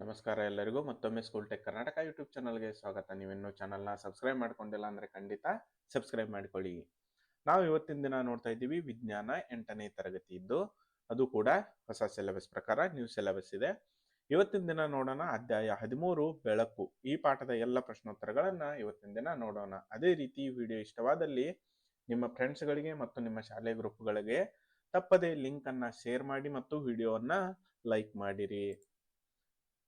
ನಮಸ್ಕಾರ ಎಲ್ಲರಿಗೂ ಮತ್ತೊಮ್ಮೆ ಸ್ಕೂಲ್ ಟೆಕ್ ಕರ್ನಾಟಕ ಯೂಟ್ಯೂಬ್ ಚಾನಲ್ಗೆ ಸ್ವಾಗತ. ನೀವಿನ್ನೂ ಚಾನಲ್ನ ಸಬ್ಸ್ಕ್ರೈಬ್ ಮಾಡ್ಕೊಂಡಿಲ್ಲ ಅಂದರೆ ಖಂಡಿತ ಸಬ್ಸ್ಕ್ರೈಬ್ ಮಾಡ್ಕೊಳ್ಳಿ. ನಾವು ಇವತ್ತಿನ ದಿನ ನೋಡ್ತಾ ಇದ್ದೀವಿ ವಿಜ್ಞಾನ 8ನೇ ತರಗತಿ ಇದ್ದು, ಅದು ಕೂಡ ಹೊಸ ಸಿಲೆಬಸ್ ಪ್ರಕಾರ ನ್ಯೂ ಸಿಲೆಬಸ್ ಇದೆ. ಇವತ್ತಿನ ದಿನ ನೋಡೋಣ ಅಧ್ಯಾಯ 13 ಬೆಳಕು. ಈ ಪಾಠದ ಎಲ್ಲ ಪ್ರಶ್ನೋತ್ತರಗಳನ್ನ ಇವತ್ತಿನ ದಿನ ನೋಡೋಣ. ಅದೇ ರೀತಿ ವಿಡಿಯೋ ಇಷ್ಟವಾದಲ್ಲಿ ನಿಮ್ಮ ಫ್ರೆಂಡ್ಸ್ಗಳಿಗೆ ಮತ್ತು ನಿಮ್ಮ ಶಾಲೆ ಗ್ರೂಪ್ಗಳಿಗೆ ತಪ್ಪದೇ ಲಿಂಕ್ ಅನ್ನ ಶೇರ್ ಮಾಡಿ ಮತ್ತು ವಿಡಿಯೋವನ್ನ ಲೈಕ್ ಮಾಡಿರಿ.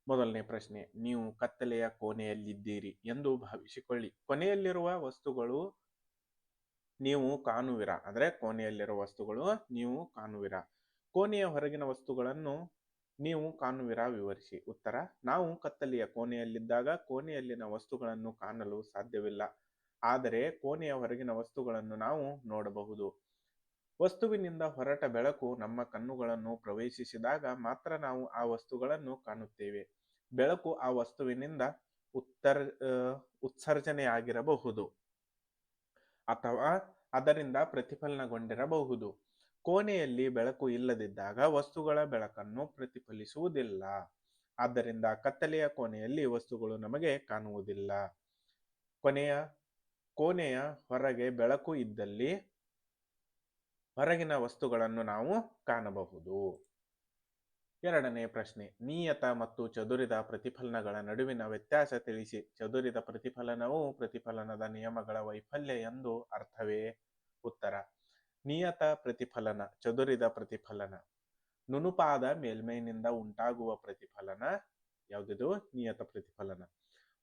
ಮೊದಲನೇ ಪ್ರಶ್ನೆ, ನೀವು ಕತ್ತಲೆಯ ಕೋಣೆಯಲ್ಲಿದ್ದೀರಿ ಎಂದು ಭಾವಿಸಿಕೊಳ್ಳಿ. ಕೊನೆಯಲ್ಲಿರುವ ವಸ್ತುಗಳು ನೀವು ಕಾಣುವಿರಾ? ಅಂದ್ರೆ ಕೋಣೆಯಲ್ಲಿರುವ ವಸ್ತುಗಳು ನೀವು ಕಾಣುವಿರಾ. ಕೋಣೆಯ ಹೊರಗಿನ ವಸ್ತುಗಳನ್ನು ನೀವು ಕಾಣುವಿರಾ? ವಿವರಿಸಿ. ಉತ್ತರ, ನಾವು ಕತ್ತಲೆಯ ಕೋಣೆಯಲ್ಲಿದ್ದಾಗ ಕೋಣೆಯಲ್ಲಿನ ವಸ್ತುಗಳನ್ನು ಕಾಣಲು ಸಾಧ್ಯವಿಲ್ಲ, ಆದರೆ ಕೋಣೆಯ ಹೊರಗಿನ ವಸ್ತುಗಳನ್ನು ನಾವು ನೋಡಬಹುದು. ವಸ್ತುವಿನಿಂದ ಹೊರಟ ಬೆಳಕು ನಮ್ಮ ಕಣ್ಣುಗಳನ್ನು ಪ್ರವೇಶಿಸಿದಾಗ ಮಾತ್ರ ನಾವು ಆ ವಸ್ತುಗಳನ್ನು ಕಾಣುತ್ತೇವೆ. ಬೆಳಕು ಆ ವಸ್ತುವಿನಿಂದ ಉತ್ಸರ್ಜನೆಯಾಗಿರಬಹುದು ಅಥವಾ ಅದರಿಂದ ಪ್ರತಿಫಲನಗೊಂಡಿರಬಹುದು. ಕೋಣೆಯಲ್ಲಿ ಬೆಳಕು ಇಲ್ಲದಿದ್ದಾಗ ವಸ್ತುಗಳ ಬೆಳಕನ್ನು ಪ್ರತಿಫಲಿಸುವುದಿಲ್ಲ. ಆದ್ದರಿಂದ ಕತ್ತಲೆಯ ಕೋಣೆಯಲ್ಲಿ ವಸ್ತುಗಳು ನಮಗೆ ಕಾಣುವುದಿಲ್ಲ. ಕೋಣೆಯ ಹೊರಗೆ ಬೆಳಕು ಇದ್ದಲ್ಲಿ ಹೊರಗಿನ ವಸ್ತುಗಳನ್ನು ನಾವು ಕಾಣಬಹುದು. ಎರಡನೇ ಪ್ರಶ್ನೆ, ನಿಯತ ಮತ್ತು ಚದುರಿದ ಪ್ರತಿಫಲನಗಳ ನಡುವಿನ ವ್ಯತ್ಯಾಸ ತಿಳಿಸಿ. ಚದುರಿದ ಪ್ರತಿಫಲನವು ಪ್ರತಿಫಲನದ ನಿಯಮಗಳ ವೈಫಲ್ಯ ಎಂದು ಅರ್ಥವೇ? ಉತ್ತರ, ನಿಯತ ಪ್ರತಿಫಲನ, ಚದುರಿದ ಪ್ರತಿಫಲನ, ನುಣುಪಾದ ಮೇಲ್ಮೈನಿಂದ ಉಂಟಾಗುವ ಪ್ರತಿಫಲನ ಯಾವುದಿದು? ನಿಯತ ಪ್ರತಿಫಲನ.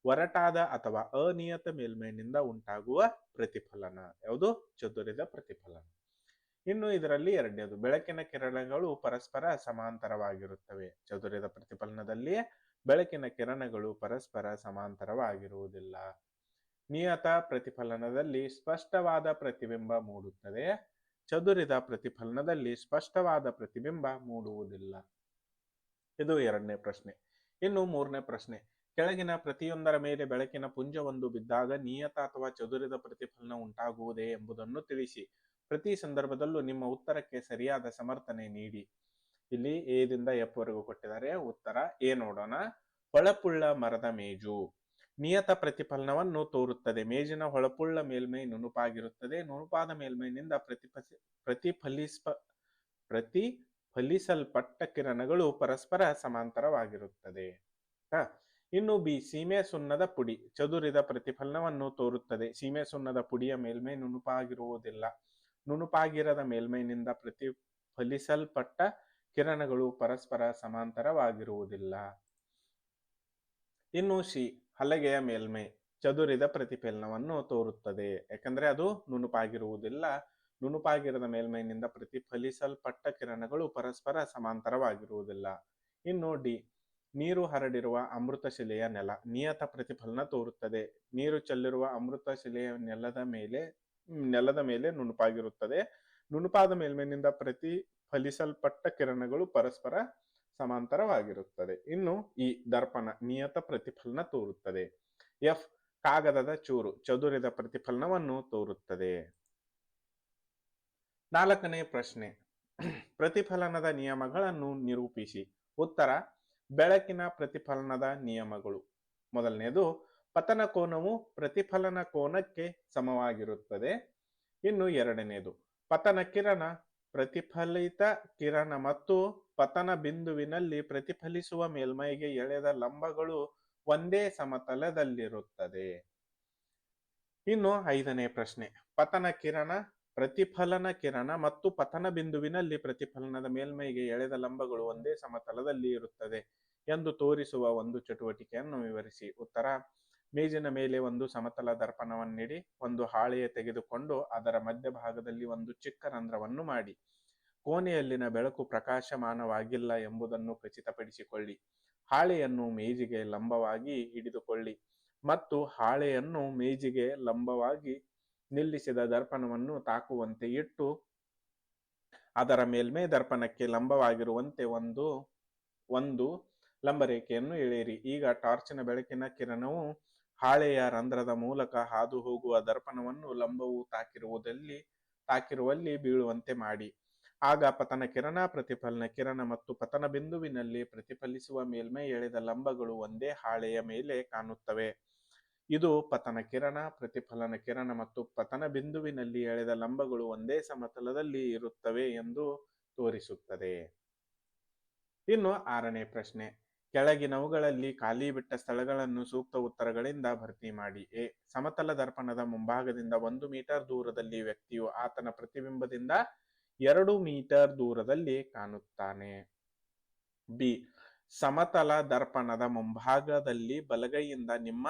ಒರಟಾದ ಅಥವಾ ಅನಿಯತ ಮೇಲ್ಮೈನಿಂದ ಉಂಟಾಗುವ ಪ್ರತಿಫಲನ ಯಾವುದು? ಚದುರಿದ ಪ್ರತಿಫಲನ. ಇನ್ನು ಇದರಲ್ಲಿ ಎರಡನೇದು, ಬೆಳಕಿನ ಕಿರಣಗಳು ಪರಸ್ಪರ ಸಮಾಂತರವಾಗಿರುತ್ತವೆ. ಚದುರಿದ ಪ್ರತಿಫಲನದಲ್ಲಿ ಬೆಳಕಿನ ಕಿರಣಗಳು ಪರಸ್ಪರ ಸಮಾಂತರವಾಗಿರುವುದಿಲ್ಲ. ನಿಯತ ಪ್ರತಿಫಲನದಲ್ಲಿ ಸ್ಪಷ್ಟವಾದ ಪ್ರತಿಬಿಂಬ ಮೂಡುತ್ತದೆ. ಚದುರಿದ ಪ್ರತಿಫಲನದಲ್ಲಿ ಸ್ಪಷ್ಟವಾದ ಪ್ರತಿಬಿಂಬ ಮೂಡುವುದಿಲ್ಲ. ಇದು ಎರಡನೇ ಪ್ರಶ್ನೆ. ಇನ್ನು ಮೂರನೇ ಪ್ರಶ್ನೆ, ಕೆಳಗಿನ ಪ್ರತಿಯೊಂದರ ಮೇಲೆ ಬೆಳಕಿನ ಪುಂಜವೊಂದು ಬಿದ್ದಾಗ ನಿಯತ ಅಥವಾ ಚದುರಿದ ಪ್ರತಿಫಲನ ಉಂಟಾಗುವುದೇ ಎಂಬುದನ್ನು ತಿಳಿಸಿ. ಪ್ರತಿ ಸಂದರ್ಭದಲ್ಲೂ ನಿಮ್ಮ ಉತ್ತರಕ್ಕೆ ಸರಿಯಾದ ಸಮರ್ಥನೆ ನೀಡಿ. ಇಲ್ಲಿ ಎ ದಿಂದ ಎಫ್ ವರೆಗೂ ಕೊಟ್ಟಿದ್ದಾರೆ. ಉತ್ತರ ಎ ನೋಡೋಣ. ಹೊಳಪುಳ್ಳ ಮರದ ಮೇಜು ನಿಯತ ಪ್ರತಿಫಲನವನ್ನು ತೋರುತ್ತದೆ. ಮೇಜಿನ ಹೊಳಪುಳ್ಳ ಮೇಲ್ಮೈ ನುಣುಪಾಗಿರುತ್ತದೆ. ನುಣುಪಾದ ಮೇಲ್ಮೈನಿಂದ ಪ್ರತಿಫಲಿಸಲ್ಪಟ್ಟ ಕಿರಣಗಳು ಪರಸ್ಪರ ಸಮಾಂತರವಾಗಿರುತ್ತದೆ. ಇನ್ನು ಬಿ, ಸೀಮೆ ಸುಣ್ಣದ ಪುಡಿ ಚದುರಿದ ಪ್ರತಿಫಲನವನ್ನು ತೋರುತ್ತದೆ. ಸೀಮೆ ಸುಣ್ಣದ ಪುಡಿಯ ಮೇಲ್ಮೈ ನುಣುಪಾಗಿರುವುದಿಲ್ಲ. ನುಣುಪಾಗಿರದ ಮೇಲ್ಮೈನಿಂದ ಪ್ರತಿಫಲಿಸಲ್ಪಟ್ಟ ಕಿರಣಗಳು ಪರಸ್ಪರ ಸಮಾಂತರವಾಗಿರುವುದಿಲ್ಲ. ಇನ್ನು ಸಿ, ಹಲಗೆಯ ಮೇಲ್ಮೈ ಚದುರಿದ ಪ್ರತಿಫಲನವನ್ನು ತೋರುತ್ತದೆ, ಯಾಕಂದ್ರೆ ಅದು ನುಣುಪಾಗಿರುವುದಿಲ್ಲ. ನುಣುಪಾಗಿರದ ಮೇಲ್ಮೈನಿಂದ ಪ್ರತಿಫಲಿಸಲ್ಪಟ್ಟ ಕಿರಣಗಳು ಪರಸ್ಪರ ಸಮಾಂತರವಾಗಿರುವುದಿಲ್ಲ. ಇನ್ನು ಡಿ, ನೀರು ಹರಡಿರುವ ಅಮೃತಶಿಲೆಯ ನೆಲ ನಿಯತ ಪ್ರತಿಫಲನ ತೋರುತ್ತದೆ. ನೀರು ಚೆಲ್ಲಿರುವ ಅಮೃತಶಿಲೆಯ ನೆಲದ ಮೇಲೆ ನುಣುಪಾಗಿರುತ್ತದೆ. ನುಣುಪಾದ ಮೇಲ್ಮೈನಿಂದ ಪ್ರತಿಫಲಿಸಲ್ಪಟ್ಟ ಕಿರಣಗಳು ಪರಸ್ಪರ ಸಮಾಂತರವಾಗಿರುತ್ತದೆ. ಇನ್ನು ಈ ದರ್ಪಣ ನಿಯತ ಪ್ರತಿಫಲನ ತೋರುತ್ತದೆ. ಎಫ್, ಕಾಗದದ ಚೂರು ಚದುರಿದ ಪ್ರತಿಫಲನವನ್ನು ತೋರುತ್ತದೆ. ನಾಲ್ಕನೇ ಪ್ರಶ್ನೆ, ಪ್ರತಿಫಲನದ ನಿಯಮಗಳನ್ನು ನಿರೂಪಿಸಿ. ಉತ್ತರ, ಬೆಳಕಿನ ಪ್ರತಿಫಲನದ ನಿಯಮಗಳು. ಮೊದಲನೇದು, ಪತನ ಕೋನವು ಪ್ರತಿಫಲನ ಕೋನಕ್ಕೆ ಸಮವಾಗಿರುತ್ತದೆ. ಇನ್ನು ಎರಡನೇದು, ಪತನ ಕಿರಣ ಪ್ರತಿಫಲಿತ ಕಿರಣ ಮತ್ತು ಪತನ ಬಿಂದುವಿನಲ್ಲಿ ಪ್ರತಿಫಲಿಸುವ ಮೇಲ್ಮೈಗೆ ಎಳೆದ ಲಂಬಗಳು ಒಂದೇ ಸಮತಲದಲ್ಲಿರುತ್ತದೆ. ಇನ್ನು ಐದನೇ ಪ್ರಶ್ನೆ, ಪತನ ಕಿರಣ ಪ್ರತಿಫಲನ ಕಿರಣ ಮತ್ತು ಪತನ ಬಿಂದುವಿನಲ್ಲಿ ಪ್ರತಿಫಲನದ ಮೇಲ್ಮೈಗೆ ಎಳೆದ ಲಂಬಗಳು ಒಂದೇ ಸಮತಲದಲ್ಲಿ ಇರುತ್ತದೆ ಎಂದು ತೋರಿಸುವ ಒಂದು ಚಟುವಟಿಕೆಯನ್ನು ವಿವರಿಸಿ. ಉತ್ತರ, ಮೇಜಿನ ಮೇಲೆ ಒಂದು ಸಮತಲ ದರ್ಪಣವನ್ನಿಡಿ ಒಂದು ಹಾಳೆಯ ತೆಗೆದುಕೊಂಡು ಅದರ ಮಧ್ಯಭಾಗದಲ್ಲಿ ಒಂದು ಚಿಕ್ಕ ರಂಧ್ರವನ್ನು ಮಾಡಿ ಕೋಣೆಯಲ್ಲಿನ ಬೆಳಕು ಪ್ರಕಾಶಮಾನವಾಗಿಲ್ಲ ಎಂಬುದನ್ನು ಖಚಿತಪಡಿಸಿಕೊಳ್ಳಿ. ಹಾಳೆಯನ್ನು ಮೇಜಿಗೆ ಲಂಬವಾಗಿ ಹಿಡಿದುಕೊಳ್ಳಿ ಮತ್ತು ಹಾಳೆಯನ್ನು ಮೇಜಿಗೆ ಲಂಬವಾಗಿ ನಿಲ್ಲಿಸಿದ ದರ್ಪಣವನ್ನು ತಾಕುವಂತೆ ಇಟ್ಟು ಅದರ ಮೇಲ್ಮೈ ದರ್ಪಣಕ್ಕೆ ಲಂಬವಾಗಿರುವಂತೆ ಒಂದು ಲಂಬರೇಖೆಯನ್ನು ಎಳೆಯಿರಿ. ಈಗ ಟಾರ್ಚಿನ ಬೆಳಕಿನ ಕಿರಣವು ಹಾಳೆಯ ರಂಧ್ರದ ಮೂಲಕ ಹಾದು ಹೋಗುವ ದರ್ಪಣವನ್ನು ಲಂಬವು ತಾಕಿರುವಲ್ಲಿ ಬೀಳುವಂತೆ ಮಾಡಿ ಆಗ ಪತನ ಕಿರಣ, ಪ್ರತಿಫಲನ ಕಿರಣ ಮತ್ತು ಪತನ ಬಿಂದುವಿನಲ್ಲಿ ಪ್ರತಿಫಲಿಸುವ ಮೇಲ್ಮೈ ಎಳೆದ ಲಂಬಗಳು ಒಂದೇ ಹಾಳೆಯ ಮೇಲೆ ಕಾಣುತ್ತವೆ. ಇದು ಪತನ ಕಿರಣ, ಪ್ರತಿಫಲನ ಕಿರಣ ಮತ್ತು ಪತನ ಬಿಂದುವಿನಲ್ಲಿ ಎಳೆದ ಲಂಬಗಳು ಒಂದೇ ಸಮತಲದಲ್ಲಿ ಇರುತ್ತವೆ ಎಂದು ತೋರಿಸುತ್ತದೆ. ಇನ್ನು 6ನೇ ಪ್ರಶ್ನೆ, ಕೆಳಗಿನವುಗಳಲ್ಲಿ ಖಾಲಿ ಬಿಟ್ಟ ಸ್ಥಳಗಳನ್ನು ಸೂಕ್ತ ಉತ್ತರಗಳಿಂದ ಭರ್ತಿ ಮಾಡಿ. ಎ. ಸಮತಲ ದರ್ಪಣದ ಮುಂಭಾಗದಿಂದ 1 ಮೀಟರ್ ದೂರದಲ್ಲಿ ವ್ಯಕ್ತಿಯು ಆತನ ಪ್ರತಿಬಿಂಬದಿಂದ 2 ಮೀಟರ್ ದೂರದಲ್ಲಿ ಕಾಣುತ್ತಾನೆ. ಬಿ. ಸಮತಲ ದರ್ಪಣದ ಮುಂಭಾಗದಲ್ಲಿ ಬಲಗೈಯಿಂದ ನಿಮ್ಮ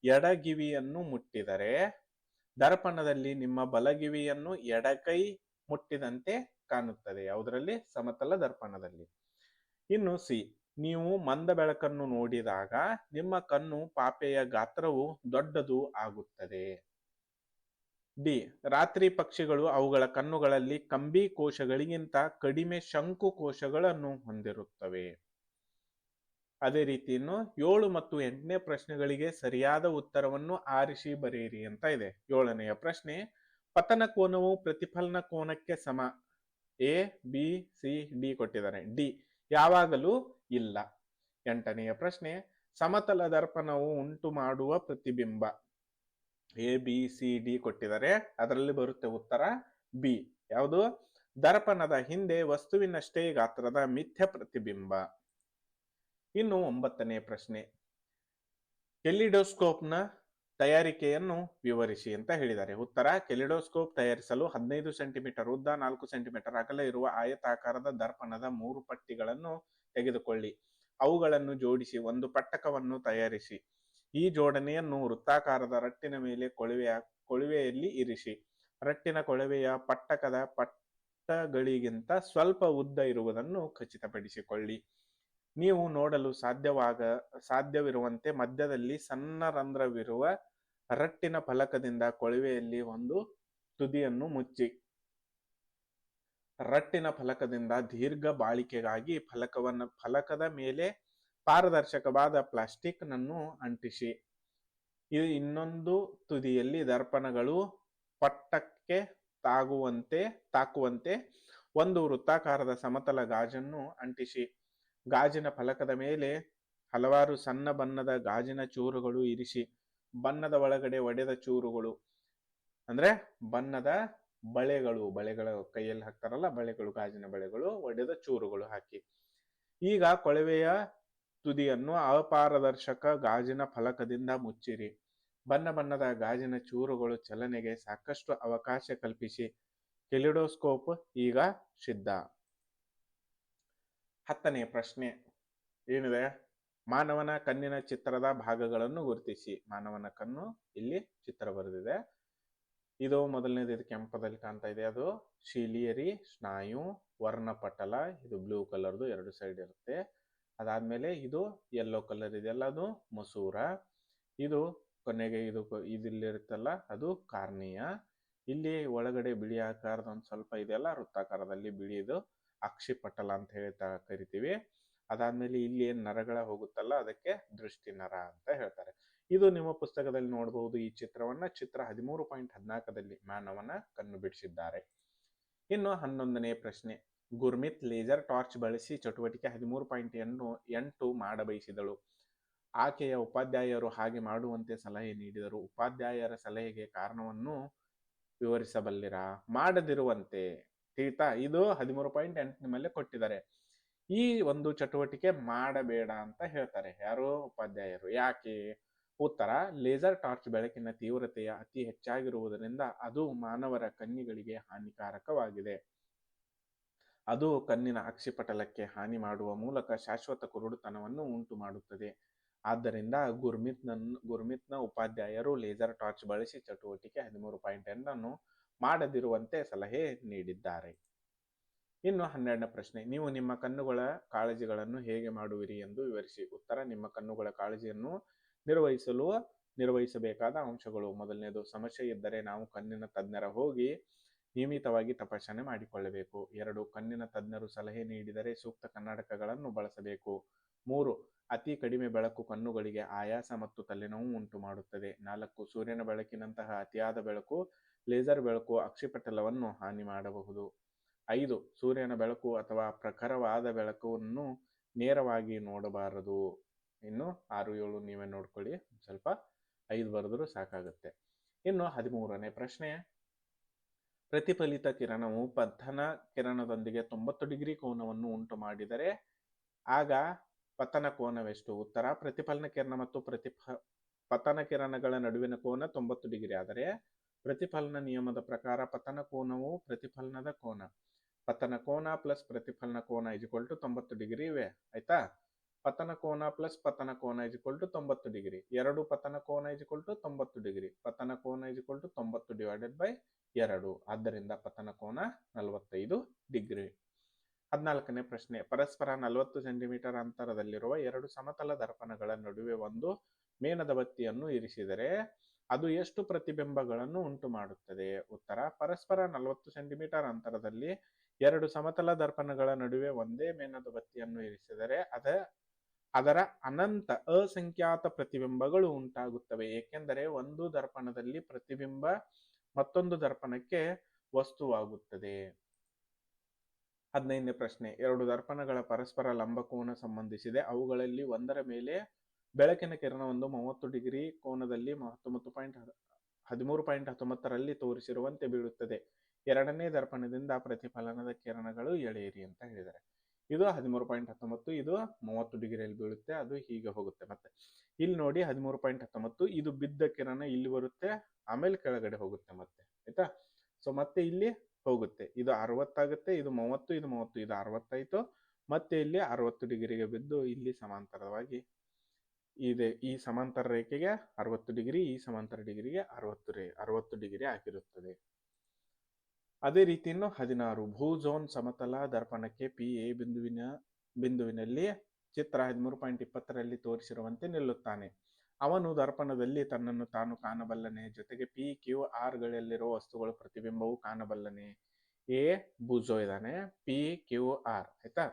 ಎಡಗಿವಿಯನ್ನು ಮುಟ್ಟಿದರೆ ದರ್ಪಣದಲ್ಲಿ ನಿಮ್ಮ ಬಲಗಿವಿಯನ್ನು ಎಡಗೈ ಮುಟ್ಟಿದಂತೆ ಕಾಣುತ್ತದೆ. ಯಾವುದರಲ್ಲಿ? ಸಮತಲ ದರ್ಪಣದಲ್ಲಿ. ಇನ್ನು ಸಿ. ನೀವು ಮಂದ ಬೆಳಕನ್ನು ನೋಡಿದಾಗ ನಿಮ್ಮ ಕಣ್ಣು ಪಾಪೆಯ ಗಾತ್ರವು ದೊಡ್ಡದು ಆಗುತ್ತದೆ. ಡಿ. ರಾತ್ರಿ ಪಕ್ಷಿಗಳು ಅವುಗಳ ಕಣ್ಣುಗಳಲ್ಲಿ ಕಂಬಿ ಕೋಶಗಳಿಗಿಂತ ಕಡಿಮೆ ಶಂಕು ಕೋಶಗಳನ್ನು ಹೊಂದಿರುತ್ತವೆ. ಅದೇ ರೀತಿ ಇನ್ನು 7 ಮತ್ತು 8ನೇ ಪ್ರಶ್ನೆಗಳಿಗೆ ಸರಿಯಾದ ಉತ್ತರವನ್ನು ಆರಿಸಿ ಬರೆಯಿರಿ ಅಂತ ಇದೆ. 7ನೆಯ ಪ್ರಶ್ನೆ, ಪತನ ಕೋನವು ಪ್ರತಿಫಲನ ಕೋನಕ್ಕೆ ಸಮ. ಎ, ಬಿ, ಸಿ, ಡಿ ಕೊಟ್ಟಿದ್ದಾರೆ. ಡಿ ಯಾವಾಗಲೂ ಇಲ್ಲ. 8ನೆಯ ಪ್ರಶ್ನೆ, ಸಮತಲ ದರ್ಪಣವು ಉಂಟು ಮಾಡುವ ಪ್ರತಿಬಿಂಬ. ಎ, ಬಿ, ಸಿ, ಡಿ ಕೊಟ್ಟಿದ್ದಾರೆ. ಅದರಲ್ಲಿ ಬರುತ್ತೆ ಉತ್ತರ ಬಿ. ಯಾವುದು? ದರ್ಪಣದ ಹಿಂದೆ ವಸ್ತುವಿನಷ್ಟೇ ಗಾತ್ರದ ಮಿಥ್ಯ ಪ್ರತಿಬಿಂಬ. ಇನ್ನು 9ನೇ ಪ್ರಶ್ನೆ, ಕೆಲಿಡೋಸ್ಕೋಪ್ನ ತಯಾರಿಕೆಯನ್ನು ವಿವರಿಸಿ ಅಂತ ಹೇಳಿದ್ದಾರೆ. ಉತ್ತರ, ಕೆಲಿಡೋಸ್ಕೋಪ್ ತಯಾರಿಸಲು 15 ಸೆಂಟಿಮೀಟರ್ ಉದ್ದ, 4 ಸೆಂಟಿಮೀಟರ್ ಅಗಲ ಇರುವ ಆಯತಾಕಾರದ ದರ್ಪಣದ 3 ಪಟ್ಟಿಗಳನ್ನು ತೆಗೆದುಕೊಳ್ಳಿ. ಅವುಗಳನ್ನು ಜೋಡಿಸಿ ಒಂದು ಪಟ್ಟಕವನ್ನು ತಯಾರಿಸಿ. ಈ ಜೋಡಣೆಯನ್ನು ವೃತ್ತಾಕಾರದ ರಟ್ಟಿನ ಮೇಲೆ ಕೊಳವೆಯಲ್ಲಿ ಇರಿಸಿ. ರಟ್ಟಿನ ಕೊಳವೆಯ ಪಟ್ಟಕದ ಪಟ್ಟಗಳಿಗಿಂತ ಸ್ವಲ್ಪ ಉದ್ದ ಇರುವುದನ್ನು ಖಚಿತಪಡಿಸಿಕೊಳ್ಳಿ. ನೀವು ನೋಡಲು ಸಾಧ್ಯವಿರುವಂತೆ ಮಧ್ಯದಲ್ಲಿ ಸಣ್ಣ ರಂಧ್ರವಿರುವ ರಟ್ಟಿನ ಫಲಕದಿಂದ ಕೊಳವೆಯಲ್ಲಿ ಒಂದು ತುದಿಯನ್ನು ಮುಚ್ಚಿ. ರಟ್ಟಿನ ಫಲಕದಿಂದ ದೀರ್ಘ ಬಾಳಿಕೆಗಾಗಿ ಫಲಕದ ಮೇಲೆ ಪಾರದರ್ಶಕವಾದ ಪ್ಲಾಸ್ಟಿಕ್ ನನ್ನು ಅಂಟಿಸಿ. ಇನ್ನೊಂದು ತುದಿಯಲ್ಲಿ ದರ್ಪಣಗಳು ಪಟ್ಟಕ್ಕೆ ತಾಕುವಂತೆ ಒಂದು ವೃತ್ತಾಕಾರದ ಸಮತಲ ಗಾಜನ್ನು ಅಂಟಿಸಿ. ಗಾಜಿನ ಫಲಕದ ಮೇಲೆ ಹಲವಾರು ಸಣ್ಣ ಬಣ್ಣದ ಗಾಜಿನ ಚೂರುಗಳು ಇರಿಸಿ. ಬಣ್ಣದ ಒಳಗಡೆ ಒಡೆದ ಚೂರುಗಳು ಅಂದ್ರೆ ಬಣ್ಣದ ಬಳೆಗಳು ಕೈಯಲ್ಲಿ ಹಾಕ್ತಾರಲ್ಲ ಬಳೆಗಳು, ಗಾಜಿನ ಬಳೆಗಳು, ಒಡೆದ ಚೂರುಗಳು ಹಾಕಿ. ಈಗ ಕೊಳವೆಯ ತುದಿಯನ್ನು ಅಪಾರದರ್ಶಕ ಗಾಜಿನ ಫಲಕದಿಂದ ಮುಚ್ಚಿರಿ. ಬಣ್ಣದ ಗಾಜಿನ ಚೂರುಗಳು ಚಲನೆಗೆ ಸಾಕಷ್ಟು ಅವಕಾಶ ಕಲ್ಪಿಸಿ. ಕೆಲಿಡೋಸ್ಕೋಪ್ ಈಗ ಸಿದ್ಧ. 10ನೇ ಪ್ರಶ್ನೆ ಏನಿದೆ? ಮಾನವನ ಕಣ್ಣಿನ ಚಿತ್ರದ ಭಾಗಗಳನ್ನು ಗುರುತಿಸಿ. ಮಾನವನ ಕಣ್ಣು ಇಲ್ಲಿ ಚಿತ್ರ ಬರೆದಿದೆ. ಇದು ಮೊದಲನೇದು, ಇದು ಕೆಂಪದಲ್ಲಿ ಕಾಣ್ತಾ ಇದೆ, ಅದು ಶೀಲಿಯರಿ ಸ್ನಾಯು ವರ್ಣಪಟಲ. ಇದು ಬ್ಲೂ ಕಲರ್ದು 2 ಸೈಡ್ ಇರುತ್ತೆ. ಅದಾದ್ಮೇಲೆ ಇದು ಯೆಲ್ಲೋ ಕಲರ್ ಇದೆಯಲ್ಲ, ಅದು ಮಸೂರ. ಇದು ಕೊನೆಗೆ ಇದಿಲ್ಲಿರುತ್ತಲ್ಲ ಅದು ಕಾರ್ನಿಯ. ಇಲ್ಲಿ ಒಳಗಡೆ ಬಿಳಿ ಆಕಾರದ ಒಂದು ಸ್ವಲ್ಪ ಇದೆಯಲ್ಲ ವೃತ್ತಾಕಾರದಲ್ಲಿ ಬಿಳಿದು ಅಕ್ಷಿಪಟಲ ಅಂತ ಕರಿತೀವಿ. ಅದಾದ್ಮೇಲೆ ಇಲ್ಲಿ ಏನ್ ನರಗಳ ಹೋಗುತ್ತಲ್ಲ ಅದಕ್ಕೆ ದೃಷ್ಟಿ ನರ ಅಂತ ಹೇಳ್ತಾರೆ. ಇದು ನಿಮ್ಮ ಪುಸ್ತಕದಲ್ಲಿ ನೋಡಬಹುದು. ಈ ಚಿತ್ರವನ್ನ ಚಿತ್ರ 13.14ದಲ್ಲಿ ಮಾನವನ ಕಣ್ಣು ಬಿಡಿಸಿದ್ದಾರೆ. ಇನ್ನು 11ನೇ ಪ್ರಶ್ನೆ, ಗುರ್ಮಿತ್ ಲೇಸರ್ ಟಾರ್ಚ್ ಬಳಸಿ ಚಟುವಟಿಕೆ 13.8 ಮಾಡಬಯಸಿದಳು. ಆಕೆಯ ಉಪಾಧ್ಯಾಯರು ಹಾಗೆ ಮಾಡುವಂತೆ ಸಲಹೆ ನೀಡಿದರು. ಉಪಾಧ್ಯಾಯರ ಸಲಹೆಗೆ ಕಾರಣವನ್ನು ವಿವರಿಸಬಲ್ಲಿರಾ? ಮಾಡದಿರುವಂತೆ. ತಿಳಿತಾ? ಇದು 13.8 ಮೇಲೆ ಕೊಟ್ಟಿದ್ದಾರೆ. ಈ ಒಂದು ಚಟುವಟಿಕೆ ಮಾಡಬೇಡ ಅಂತ ಹೇಳ್ತಾರೆ. ಯಾರು? ಉಪಾಧ್ಯಾಯರು. ಯಾಕೆ? ಉತ್ತರ, ಲೇಸರ್ ಟಾರ್ಚ್ ಬೆಳಕಿನ ತೀವ್ರತೆಯ ಅತಿ ಹೆಚ್ಚಾಗಿರುವುದರಿಂದ ಅದು ಮಾನವರ ಕಣ್ಣಿಗಳಿಗೆ ಹಾನಿಕಾರಕವಾಗಿದೆ. ಅದು ಕಣ್ಣಿನ ಅಕ್ಷಿಪಟಲಕ್ಕೆ ಹಾನಿ ಮಾಡುವ ಮೂಲಕ ಶಾಶ್ವತ ಕುರುಡುತನವನ್ನು ಉಂಟು ಮಾಡುತ್ತದೆ. ಆದ್ದರಿಂದ ಗುರ್ಮಿತ್ನ ಉಪಾಧ್ಯಾಯರು ಲೇಸರ್ ಟಾರ್ಚ್ ಬಳಸಿ ಚಟುವಟಿಕೆ 13.8 ಮಾಡದಿರುವಂತೆ ಸಲಹೆ ನೀಡಿದ್ದಾರೆ. ಇನ್ನು 12ನೇ ಪ್ರಶ್ನೆ, ನೀವು ನಿಮ್ಮ ಕಣ್ಣುಗಳ ಕಾಳಜಿಗಳನ್ನು ಹೇಗೆ ಮಾಡುವಿರಿ ಎಂದು ವಿವರಿಸಿ. ಉತ್ತರ, ನಿಮ್ಮ ಕಣ್ಣುಗಳ ಕಾಳಜಿಯನ್ನು ನಿರ್ವಹಿಸಬೇಕಾದ ಅಂಶಗಳು. ಮೊದಲನೇದು, ಸಮಸ್ಯೆ ಇದ್ದರೆ ನಾವು ಕಣ್ಣಿನ ತಜ್ಞರ ಹೋಗಿ ನಿಯಮಿತವಾಗಿ ತಪಾಸಣೆ ಮಾಡಿಕೊಳ್ಳಬೇಕು. 2, ಕಣ್ಣಿನ ತಜ್ಞರು ಸಲಹೆ ನೀಡಿದರೆ ಸೂಕ್ತ ಕನ್ನಡಕಗಳನ್ನು ಬಳಸಬೇಕು. 3, ಅತಿ ಕಡಿಮೆ ಬೆಳಕು ಕಣ್ಣುಗಳಿಗೆ ಆಯಾಸ ಮತ್ತು ತಲೆನೋವು ಉಂಟು ಮಾಡುತ್ತದೆ. 4, ಸೂರ್ಯನ ಬೆಳಕಿನಂತಹ ಅತಿಯಾದ ಬೆಳಕು, ಲೇಸರ್ ಬೆಳಕು ಅಕ್ಷಿಪಟಲವನ್ನು ಹಾನಿ ಮಾಡಬಹುದು. 5 ಸೂರ್ಯನ ಬೆಳಕು ಅಥವಾ ಪ್ರಖರವಾದ ಬೆಳಕನ್ನು ನೇರವಾಗಿ ನೋಡಬಾರದು. ಇನ್ನು 6, 7 ನೀವೇ ನೋಡ್ಕೊಳ್ಳಿ, ಸ್ವಲ್ಪ 5 ಬರೆದರೂ ಸಾಕಾಗುತ್ತೆ. ಇನ್ನು 13ನೇ ಪ್ರಶ್ನೆ, ಪ್ರತಿಫಲಿತ ಕಿರಣವು ಪತನ ಕಿರಣದೊಂದಿಗೆ 90 ಡಿಗ್ರಿ ಕೋನವನ್ನು ಉಂಟು ಮಾಡಿದರೆ ಆಗ ಪತನ ಕೋನವೆಷ್ಟು? ಉತ್ತರ, ಪ್ರತಿಫಲನ ಕಿರಣ ಮತ್ತು ಪತನ ಕಿರಣಗಳ ನಡುವಿನ ಕೋನ 90 ಡಿಗ್ರಿ ಆದರೆ ಪ್ರತಿಫಲನ ನಿಯಮದ ಪ್ರಕಾರ ಪತನ ಕೋನವು ಪ್ರತಿಫಲನದ ಕೋನ, ಪತನ ಕೋನ ಪ್ಲಸ್ ಪ್ರತಿಫಲನ ಕೋನ ಇಜಿಕ್ವಲ್ ಟು 90 ಡಿಗ್ರಿ ಇವೆ. ಆಯ್ತಾ? ಪತನ ಕೋನ ಪ್ಲಸ್ ಪತನ ಕೋನ ಇಜಿಕ್ವಲ್ ಟು 90 ಡಿಗ್ರಿ. 2 ಪತನ ಕೋನ ಇಜಿಕ್ವಲ್ ಟು 90 ಡಿಗ್ರಿ. ಪತನ ಕೋನ ಇಜಿಕ್ವಲ್ ಟು 90 ಡಿವೈಡೆಡ್ ಬೈ 2. ಆದ್ದರಿಂದ ಪತನ ಕೋನ 45 ಡಿಗ್ರಿ. 14ನೇ ಪ್ರಶ್ನೆ, ಪರಸ್ಪರ 40 ಸೆಂಟಿಮೀಟರ್ ಅಂತರದಲ್ಲಿರುವ 2 ಸಮತಲ ದರ್ಪಣಗಳ ನಡುವೆ ಒಂದು ಮೇಣದ ಬತ್ತಿಯನ್ನು ಇರಿಸಿದರೆ ಅದು ಎಷ್ಟು ಪ್ರತಿಬಿಂಬಗಳನ್ನು ಉಂಟು ಮಾಡುತ್ತದೆ? ಉತ್ತರ, ಪರಸ್ಪರ 40 ಸೆಂಟಿಮೀಟರ್ ಅಂತರದಲ್ಲಿ 2 ಸಮತಲ ದರ್ಪಣಗಳ ನಡುವೆ ಒಂದೇ ಮೇಣದ ಬತ್ತಿಯನ್ನು ಇರಿಸಿದರೆ ಅದರ ಅನಂತ ಅಸಂಖ್ಯಾತ ಪ್ರತಿಬಿಂಬಗಳು ಉಂಟಾಗುತ್ತವೆ, ಏಕೆಂದರೆ ಒಂದು ದರ್ಪಣದಲ್ಲಿ ಪ್ರತಿಬಿಂಬ ಮತ್ತೊಂದು ದರ್ಪಣಕ್ಕೆ ವಸ್ತುವಾಗುತ್ತದೆ. 15ನೇ ಪ್ರಶ್ನೆ, 2 ದರ್ಪಣಗಳ ಪರಸ್ಪರ ಲಂಬಕೋನ ಸಂಬಂಧಿಸಿದೆ. ಅವುಗಳಲ್ಲಿ ಒಂದರ ಮೇಲೆ ಬೆಳಕಿನ ಕಿರಣವೊಂದು 30 ಡಿಗ್ರಿ ಕೋನದಲ್ಲಿ 13.19ರಲ್ಲಿ ತೋರಿಸಿರುವಂತೆ ಬೀಳುತ್ತದೆ. ಎರಡನೇ ದರ್ಪಣದಿಂದ ಪ್ರತಿಫಲನದ ಕಿರಣಗಳು ಎಳೆಯಿರಿ ಅಂತ ಹೇಳಿದ್ದಾರೆ. ಇದು 13.19, ಇದು 30 ಡಿಗ್ರಿಯಲ್ಲಿ ಬೀಳುತ್ತೆ, ಅದು ಹೀಗೆ ಹೋಗುತ್ತೆ. ಮತ್ತೆ ಇಲ್ಲಿ ನೋಡಿ 13.19, ಇದು ಬಿದ್ದ ಕಿರಣ ಇಲ್ಲಿ ಬರುತ್ತೆ, ಆಮೇಲೆ ಕೆಳಗಡೆ ಹೋಗುತ್ತೆ ಮತ್ತೆ. ಆಯ್ತಾ? ಸೊ ಮತ್ತೆ ಇಲ್ಲಿ ಹೋಗುತ್ತೆ, ಇದು 60 ಆಗುತ್ತೆ, ಇದು 30, ಇದು 30, ಇದು 60 ಆಯ್ತು. ಮತ್ತೆ ಇಲ್ಲಿ 60 ಡಿಗ್ರಿಗೆ ಬಿದ್ದು ಇಲ್ಲಿ ಸಮಾಂತರವಾಗಿ ಇದೆ. ಈ ಸಮಾಂತರ ರೇಖೆಗೆ 60 ಡಿಗ್ರಿ, ಈ ಸಮಾಂತರ ಡಿಗ್ರಿಗೆ 60 ಡಿಗ್ರಿ ಆಗಿರುತ್ತದೆ. ಅದೇ ರೀತಿ ಇನ್ನು 16, ಭೂಜೋನ್ ಸಮತಲ ದರ್ಪಣಕ್ಕೆ ಪಿ ಎ ಬಿಂದುವಿನಲ್ಲಿ ಚಿತ್ರ 13.20ರಲ್ಲಿ ತೋರಿಸಿರುವಂತೆ ನಿಲ್ಲುತ್ತಾನೆ. ಅವನು ದರ್ಪಣದಲ್ಲಿ ತನ್ನನ್ನು ತಾನು ಕಾಣಬಲ್ಲನೆ, ಜೊತೆಗೆ ಪಿ ಕ್ಯೂ ಆರ್ ಗಳಲ್ಲಿರುವ ವಸ್ತುಗಳ ಪ್ರತಿಬಿಂಬವು ಕಾಣಬಲ್ಲನೆ. ಎ ಭುಜೋ ಇದ್ದಾನೆ, ಪಿ ಕ್ಯೂ ಆರ್. ಆಯ್ತಾ?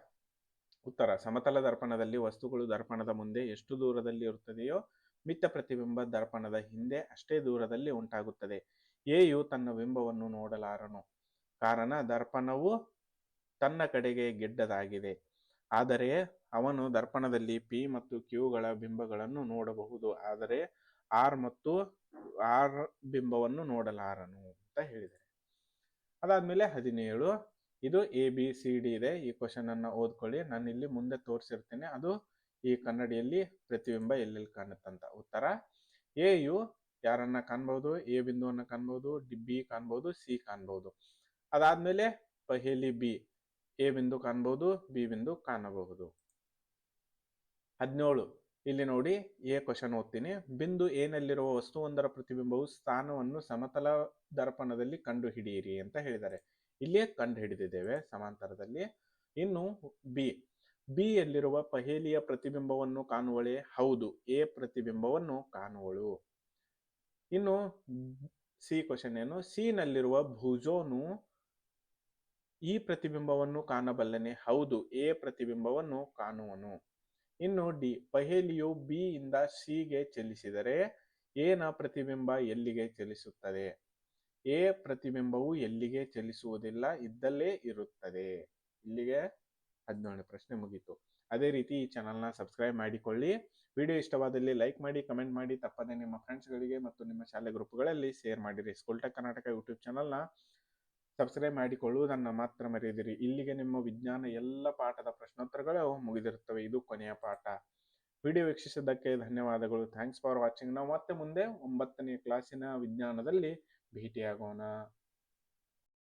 ಉತ್ತರ, ಸಮತಲ ದರ್ಪಣದಲ್ಲಿ ವಸ್ತುಗಳು ದರ್ಪಣದ ಮುಂದೆ ಎಷ್ಟು ದೂರದಲ್ಲಿ ಇರುತ್ತದೆಯೋ ಮಿಥ್ಯ ಪ್ರತಿಬಿಂಬ ದರ್ಪಣದ ಹಿಂದೆ ಅಷ್ಟೇ ದೂರದಲ್ಲಿ ಉಂಟಾಗುತ್ತದೆ. ಎಯು ತನ್ನ ಬಿಂಬವನ್ನು ನೋಡಲಾರನು, ಕಾರಣ ದರ್ಪಣವು ತನ್ನ ಕಡೆಗೆ ಗೆಡ್ಡದಾಗಿದೆ. ಆದರೆ ಅವನು ದರ್ಪಣದಲ್ಲಿ ಪಿ ಮತ್ತು ಕ್ಯೂಗಳ ಬಿಂಬಗಳನ್ನು ನೋಡಬಹುದು, ಆದರೆ ಆರ್ ಬಿಂಬವನ್ನು ನೋಡಲಾರನು ಅಂತ ಹೇಳಿದ್ದಾರೆ. ಅದಾದ್ಮೇಲೆ 17, ಇದು ಎ ಬಿ ಸಿ ಡಿ ಇದೆ. ಈ ಕ್ವಶನ್ ಅನ್ನ ಓದ್ಕೊಳ್ಳಿ, ನಾನು ಇಲ್ಲಿ ಮುಂದೆ ತೋರಿಸಿರ್ತೇನೆ, ಅದು ಈ ಕನ್ನಡಿಯಲ್ಲಿ ಪ್ರತಿಬಿಂಬ ಎಲ್ಲೆಲ್ಲಿ ಕಾಣುತ್ತಂತ. ಉತ್ತರ, ಎ ಯು ಯಾರನ್ನ ಕಾಣ್ಬಹುದು? ಎ ಬಿಂದುವನ್ನ ಕಾಣ್ಬಹುದು, ಬಿ ಕಾಣ್ಬಹುದು, ಸಿ ಕಾಣ್ಬಹುದು. ಅದಾದ್ಮೇಲೆ ಪಹೇಲಿ ಬಿ, ಎ ಬಿಂದು ಕಾಣ್ಬಹುದು, ಬಿ ಬಿಂದು ಕಾಣಬಹುದು. 17, ಇಲ್ಲಿ ನೋಡಿ, ಎ ಕ್ವಶನ್ ಓದ್ತೀನಿ. ಬಿಂದು ಏನಲ್ಲಿರುವ ವಸ್ತುವೊಂದರ ಪ್ರತಿಬಿಂಬವು ಸ್ಥಾನವನ್ನು ಸಮತಲ ದರ್ಪಣದಲ್ಲಿ ಕಂಡು ಹಿಡಿಯಿರಿ ಅಂತ ಹೇಳಿದ್ದಾರೆ. ಇಲ್ಲೇ ಕಂಡು ಹಿಡಿದಿದ್ದೇವೆ ಸಮಾಂತರದಲ್ಲಿ. ಇನ್ನು ಬಿ ಯಲ್ಲಿರುವ ಪಹೇಲಿಯ ಪ್ರತಿಬಿಂಬವನ್ನು ಕಾಣುವಳೆ? ಹೌದು, ಎ ಪ್ರತಿಬಿಂಬವನ್ನು ಕಾಣುವಳು. ಇನ್ನು ಸಿ ಕ್ವಶನ್ ಏನು? ಸಿ ನಲ್ಲಿರುವ ಭುಜೋನು ಈ ಪ್ರತಿಬಿಂಬವನ್ನು ಕಾಣಬಲ್ಲನೆ? ಹೌದು, ಎ ಪ್ರತಿಬಿಂಬವನ್ನು ಕಾಣುವನು. ಇನ್ನು ಡಿ, ಪಹೇಲಿಯು ಬಿ ಇಂದ ಸಿಗೆ ಚಲಿಸಿದರೆ ಎನ ಪ್ರತಿಬಿಂಬ ಎಲ್ಲಿಗೆ ಚಲಿಸುತ್ತದೆ? ಎ ಪ್ರತಿಬಿಂಬವು ಎಲ್ಲಿಗೆ ಚಲಿಸುವುದಿಲ್ಲ, ಇದ್ದಲ್ಲೇ ಇರುತ್ತದೆ. ಇಲ್ಲಿಗೆ 17ನೇ ಪ್ರಶ್ನೆ ಮುಗೀತು. ಅದೇ ರೀತಿ ಈ ಚಾನಲ್ನ ಸಬ್ಸ್ಕ್ರೈಬ್ ಮಾಡಿಕೊಳ್ಳಿ. ವಿಡಿಯೋ ಇಷ್ಟವಾದಲ್ಲಿ ಲೈಕ್ ಮಾಡಿ, ಕಮೆಂಟ್ ಮಾಡಿ, ತಪ್ಪದೆ ನಿಮ್ಮ ಫ್ರೆಂಡ್ಸ್ಗಳಿಗೆ ಮತ್ತು ನಿಮ್ಮ ಶಾಲೆ ಗ್ರೂಪ್ಗಳಲ್ಲಿ ಶೇರ್ ಮಾಡಿರಿ. ಸ್ಕೂಲ್ ಟೆಕ್ ಕರ್ನಾಟಕ ಯೂಟ್ಯೂಬ್ ಚಾನಲ್ನ ಸಬ್ಸ್ಕ್ರೈಬ್ ಮಾಡಿಕೊಳ್ಳುವುದನ್ನು ಮಾತ್ರ ಮರೆಯದಿರಿ. ಇಲ್ಲಿಗೆ ನಿಮ್ಮ ವಿಜ್ಞಾನ ಎಲ್ಲ ಪಾಠದ ಪ್ರಶ್ನೋತ್ತರಗಳು ಮುಗಿದಿರುತ್ತವೆ. ಇದು ಕೊನೆಯ ಪಾಠ. ವಿಡಿಯೋ ವೀಕ್ಷಿಸಿದ್ದಕ್ಕೆ ಧನ್ಯವಾದಗಳು. Thanks for watching. ನಾವು ಮತ್ತೆ ಮುಂದೆ 9ನೇ ಕ್ಲಾಸಿನ ವಿಜ್ಞಾನದಲ್ಲಿ ಭೇಟಿಯಾಗೋಣ.